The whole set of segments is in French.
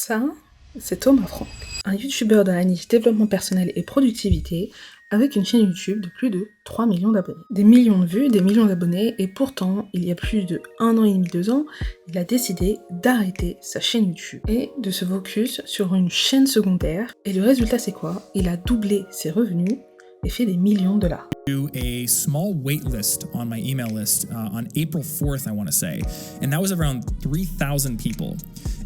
Ça, c'est Thomas Frank, un youtubeur dans la niche développement personnel et productivité avec une chaîne YouTube de plus de 3 millions d'abonnés. Des millions de vues, des millions d'abonnés, et pourtant, il y a plus de 1 an et demi, 2 ans, il a décidé d'arrêter sa chaîne YouTube et de se focus sur une chaîne secondaire. Et le résultat, c'est quoi? Il a doublé ses revenus et fait des millions de dollars. A small wait list on my email list on April 4th, I want to say, and that was around 3,000 people.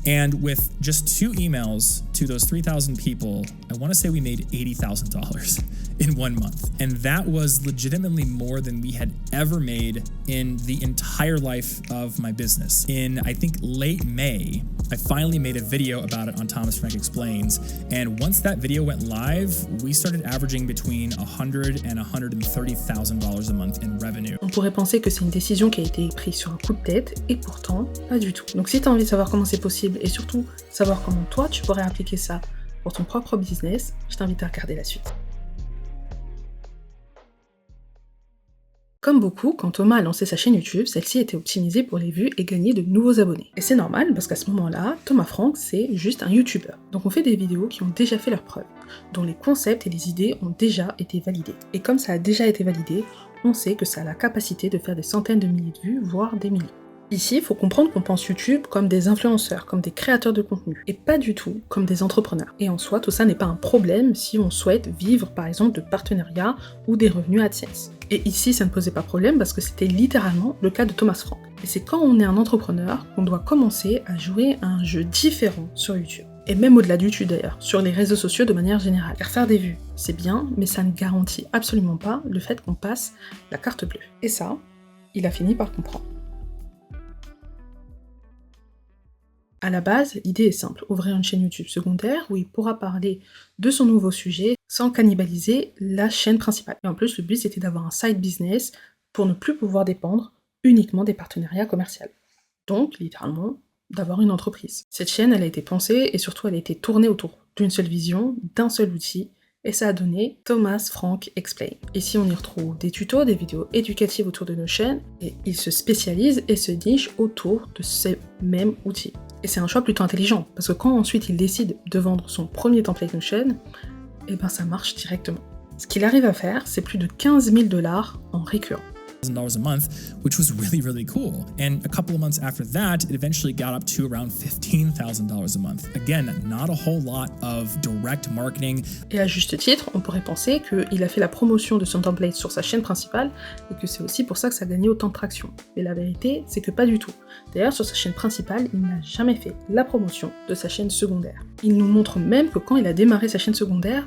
And with just 2 emails to those 3,000 people, I want to say we made $80,000 in 1 month. And that was legitimately more than we had ever made in the entire life of my business. In, I think, late May, I finally made a video about it on Thomas Frank Explains. And once that video went live, we started averaging between $100,000 and $130,000 a month in revenue. On pourrait penser que c'est une décision qui a été prise sur un coup de tête, et pourtant, pas du tout. Donc si tu as envie de savoir comment c'est possible, et surtout savoir comment toi tu pourrais appliquer ça pour ton propre business, je t'invite à regarder la suite. Comme beaucoup, quand Thomas a lancé sa chaîne YouTube, celle-ci était optimisée pour les vues et gagner de nouveaux abonnés. Et c'est normal parce qu'à ce moment-là, Thomas Frank, c'est juste un YouTuber. Donc on fait des vidéos qui ont déjà fait leurs preuves, dont les concepts et les idées ont déjà été validés. Et comme ça a déjà été validé, on sait que ça a la capacité de faire des centaines de milliers de vues, voire des millions. Ici, il faut comprendre qu'on pense YouTube comme des influenceurs, comme des créateurs de contenu, et pas du tout comme des entrepreneurs. Et en soi, tout ça n'est pas un problème si on souhaite vivre par exemple de partenariats ou des revenus AdSense. Et ici, ça ne posait pas problème parce que c'était littéralement le cas de Thomas Frank. Et c'est quand on est un entrepreneur qu'on doit commencer à jouer à un jeu différent sur YouTube. Et même au-delà de YouTube d'ailleurs, sur les réseaux sociaux de manière générale. Car faire des vues, c'est bien, mais ça ne garantit absolument pas le fait qu'on passe la carte bleue. Et ça, il a fini par comprendre. À la base, l'idée est simple, ouvrir une chaîne YouTube secondaire où il pourra parler de son nouveau sujet sans cannibaliser la chaîne principale. Et en plus, le but c'était d'avoir un side business pour ne plus pouvoir dépendre uniquement des partenariats commerciaux. Donc, littéralement, d'avoir une entreprise. Cette chaîne, elle a été pensée et surtout elle a été tournée autour d'une seule vision, d'un seul outil, et ça a donné Thomas Frank Explain. Ici, on y retrouve des tutos, des vidéos éducatives autour de nos chaînes, et il se spécialise et se niche autour de ces mêmes outils. Et c'est un choix plutôt intelligent, parce que quand ensuite il décide de vendre son premier template Notion, et ben ça marche directement. Ce qu'il arrive à faire, c'est plus de 15 000 $ en récurrent. $1,000 a month, which was really cool. And a couple of months after that, it eventually got up to around $15,000 a month. Again, not a whole lot of direct marketing. Et à juste titre, on pourrait penser qu'il a fait la promotion de son template sur sa chaîne principale et que c'est aussi pour ça que ça a gagné autant de traction. Mais la vérité, c'est que pas du tout. D'ailleurs, sur sa chaîne principale, il n'a jamais fait la promotion de sa chaîne secondaire. Il nous montre même que quand il a démarré sa chaîne secondaire,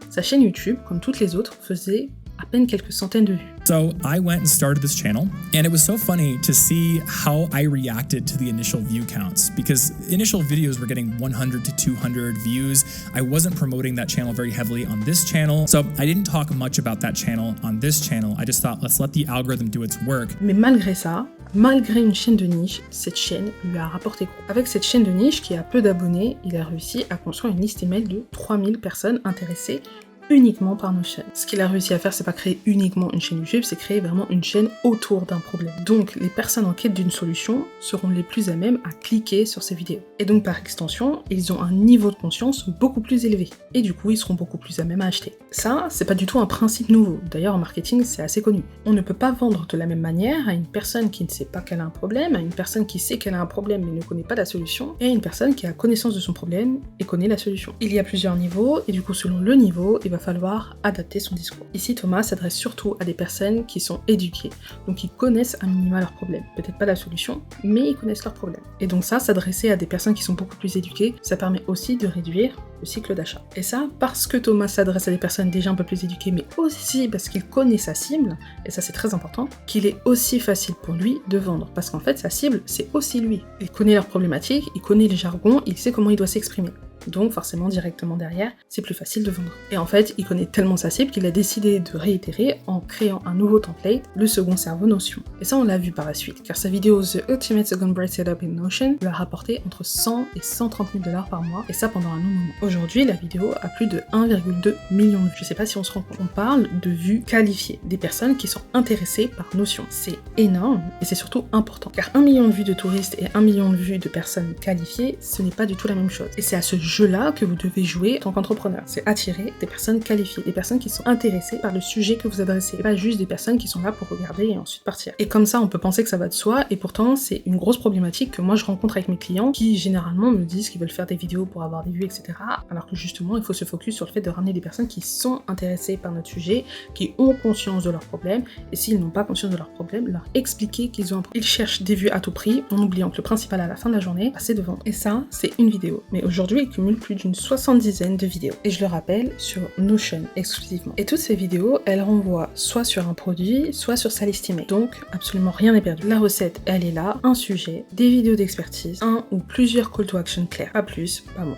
sa chaîne YouTube, comme toutes les autres, faisait à peine quelques centaines de vues. So I went and started this channel, and it was so funny to see how I reacted to the initial view counts, because initial videos were getting 100 to 200 views. I wasn't promoting that channel very heavily on this channel, so I didn't talk much about that channel on this channel. I just thought, let's let the algorithm do its work. Mais malgré ça, malgré une chaîne de niche, cette chaîne lui a rapporté gros. Avec cette chaîne de niche qui a peu d'abonnés, il a réussi à construire une liste email de 3000 personnes intéressées uniquement par nos chaînes. Ce qu'il a réussi à faire, c'est pas créer uniquement une chaîne YouTube, c'est créer vraiment une chaîne autour d'un problème. Donc, les personnes en quête d'une solution seront les plus à même à cliquer sur ces vidéos. Et donc, par extension, ils ont un niveau de conscience beaucoup plus élevé. Et du coup, ils seront beaucoup plus à même à acheter. Ça, c'est pas du tout un principe nouveau. D'ailleurs, en marketing, c'est assez connu. On ne peut pas vendre de la même manière à une personne qui ne sait pas qu'elle a un problème, à une personne qui sait qu'elle a un problème mais ne connaît pas la solution, et à une personne qui a connaissance de son problème et connaît la solution. Il y a plusieurs niveaux, et du coup, selon le niveau, il va falloir adapter son discours. Ici, Thomas s'adresse surtout à des personnes qui sont éduquées, donc ils connaissent un minimum leurs problèmes. Peut-être pas la solution, mais ils connaissent leurs problèmes. Et donc ça, s'adresser à des personnes qui sont beaucoup plus éduquées, ça permet aussi de réduire le cycle d'achat. Et ça, parce que Thomas s'adresse à des personnes déjà un peu plus éduquées, mais aussi parce qu'il connaît sa cible, et ça c'est très important, qu'il est aussi facile pour lui de vendre. Parce qu'en fait, sa cible, c'est aussi lui. Il connaît leurs problématiques, il connaît les jargons, il sait comment il doit s'exprimer. Donc forcément, directement derrière, c'est plus facile de vendre. Et en fait, il connaît tellement sa cible qu'il a décidé de réitérer en créant un nouveau template, le second cerveau Notion. Et ça, on l'a vu par la suite, car sa vidéo The Ultimate Second Brain Setup in Notion lui a rapporté entre 100 et 130 000 $ par mois, et ça pendant un long moment. Aujourd'hui, la vidéo a plus de 1,2 million de vues. Je sais pas si on se rend compte. On parle de vues qualifiées, des personnes qui sont intéressées par Notion. C'est énorme, et c'est surtout important, car 1 million de vues de touristes et 1 million de vues de personnes qualifiées, ce n'est pas du tout la même chose. Et c'est à ce jeu-là que vous devez jouer en tant qu'entrepreneur. C'est attirer des personnes qualifiées, des personnes qui sont intéressées par le sujet que vous adressez, et pas juste des personnes qui sont là pour regarder et ensuite partir. Et comme ça, on peut penser que ça va de soi, et pourtant, c'est une grosse problématique que moi je rencontre avec mes clients qui généralement me disent qu'ils veulent faire des vidéos pour avoir des vues, etc. Alors que justement, il faut se focus sur le fait de ramener des personnes qui sont intéressées par notre sujet, qui ont conscience de leurs problèmes, et s'ils n'ont pas conscience de leurs problèmes, leur expliquer qu'ils ont un problème. Ils cherchent des vues à tout prix, en oubliant que le principal à la fin de la journée, c'est de vendre. Et ça, c'est une vidéo. Mais aujourd'hui, il cumule plus d'une 70aine de vidéos. Et je le rappelle, sur Notion exclusivement. Et toutes ces vidéos, elles renvoient soit sur un produit, soit sur sa liste email. Donc, absolument rien n'est perdu. La recette, elle est là, un sujet, des vidéos d'expertise, un ou plusieurs call to action clairs. Pas plus, pas moins.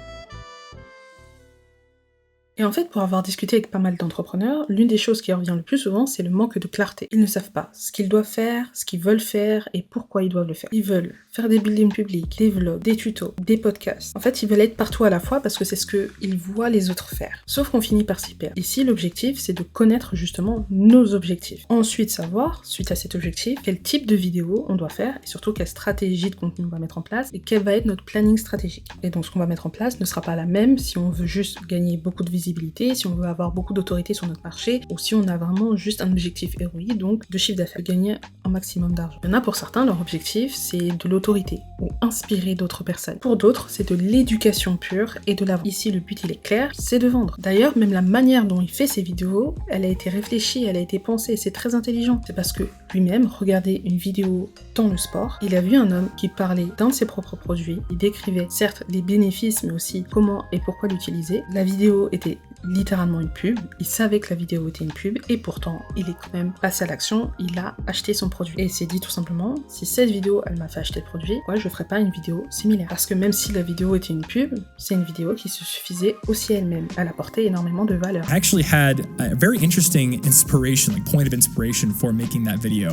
Et en fait, pour avoir discuté avec pas mal d'entrepreneurs, l'une des choses qui revient le plus souvent, c'est le manque de clarté. Ils ne savent pas ce qu'ils doivent faire, ce qu'ils veulent faire et pourquoi ils doivent le faire. Ils veulent faire des buildings publics, des vlogs, des tutos, des podcasts. En fait, ils veulent être partout à la fois parce que c'est ce qu'ils voient les autres faire. Sauf qu'on finit par s'y perdre. Ici, l'objectif, c'est de connaître justement nos objectifs. Ensuite, savoir, suite à cet objectif, quel type de vidéo on doit faire et surtout quelle stratégie de contenu on va mettre en place et quel va être notre planning stratégique. Et donc, ce qu'on va mettre en place ne sera pas la même si on veut juste gagner beaucoup de visibilité, si on veut avoir beaucoup d'autorité sur notre marché, ou si on a vraiment juste un objectif héroïque, donc de chiffre d'affaires, gagner un maximum d'argent. Il y en a pour certains, leur objectif, c'est de l'autorité, ou inspirer d'autres personnes. Pour d'autres, c'est de l'éducation pure et de la vente. Ici, le but, il est clair, c'est de vendre. D'ailleurs, même la manière dont il fait ses vidéos, elle a été réfléchie, elle a été pensée, c'est très intelligent. C'est parce que lui-même regardait une vidéo dans le sport, il a vu un homme qui parlait d'un de ses propres produits, il décrivait certes les bénéfices, mais aussi comment et pourquoi l'utiliser. La vidéo était littéralement une pub, il savait que la vidéo était une pub, et pourtant, il est quand même passé à l'action, il a acheté son produit. Et il s'est dit tout simplement, si cette vidéo, elle m'a fait acheter le produit, pourquoi je ferais pas une vidéo similaire? Parce que même si la vidéo était une pub, c'est une vidéo qui se suffisait aussi elle-même. Elle apportait énormément de valeur. I actually had a very interesting inspiration, like point of inspiration for making that video,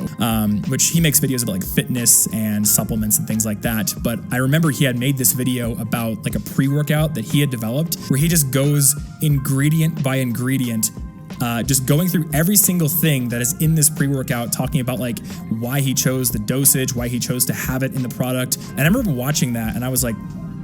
which he makes videos about like fitness and supplements and things like that. But I remember he had made this video about like a pre-workout that he had developed where he just goes ingredient by ingredient, just going through every single thing that is in this pre-workout, talking about like why he chose the dosage, why he chose to have it in the product. And I remember watching that and I was like,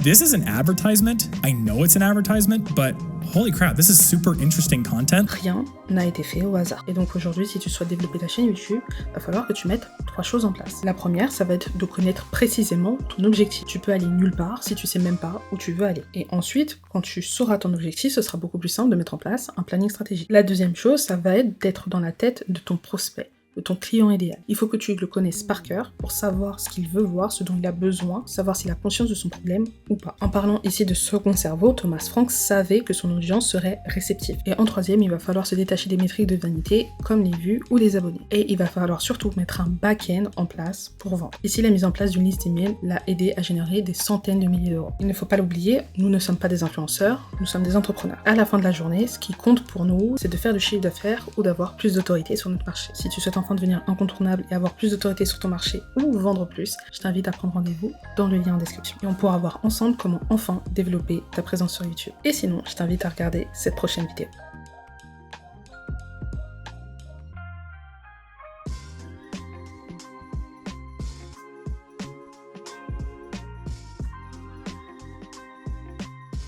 this is an advertisement. I know it's an advertisement, but holy crap, this is super interesting content. Rien n'a été fait au hasard. Et donc aujourd'hui, si tu souhaites développer ta chaîne YouTube, il va falloir que tu mettes 3 choses en place. La première, ça va être de connaître précisément ton objectif. Tu peux aller nulle part si tu sais même pas où tu veux aller. Et ensuite, quand tu sauras ton objectif, ce sera beaucoup plus simple de mettre en place un planning stratégique. La deuxième chose, ça va être d'être dans la tête de ton prospect, de ton client idéal. Il faut que tu le connaisses par cœur pour savoir ce qu'il veut voir, ce dont il a besoin, savoir s'il a conscience de son problème ou pas. En parlant ici de second cerveau, Thomas Frank savait que son audience serait réceptive. Et en troisième, il va falloir se détacher des métriques de vanité comme les vues ou les abonnés. Et il va falloir surtout mettre un back-end en place pour vendre. Ici, la mise en place d'une liste email l'a aidé à générer des centaines de milliers d'euros. Il ne faut pas l'oublier, nous ne sommes pas des influenceurs, nous sommes des entrepreneurs. À la fin de la journée, ce qui compte pour nous, c'est de faire du chiffre d'affaires ou d'avoir plus d'autorité sur notre marché. Si tu souhaites enfin devenir incontournable et avoir plus d'autorité sur ton marché ou vendre plus, je t'invite à prendre rendez-vous dans le lien en description. Et on pourra voir ensemble comment enfin développer ta présence sur YouTube. Et sinon, je t'invite à regarder cette prochaine vidéo.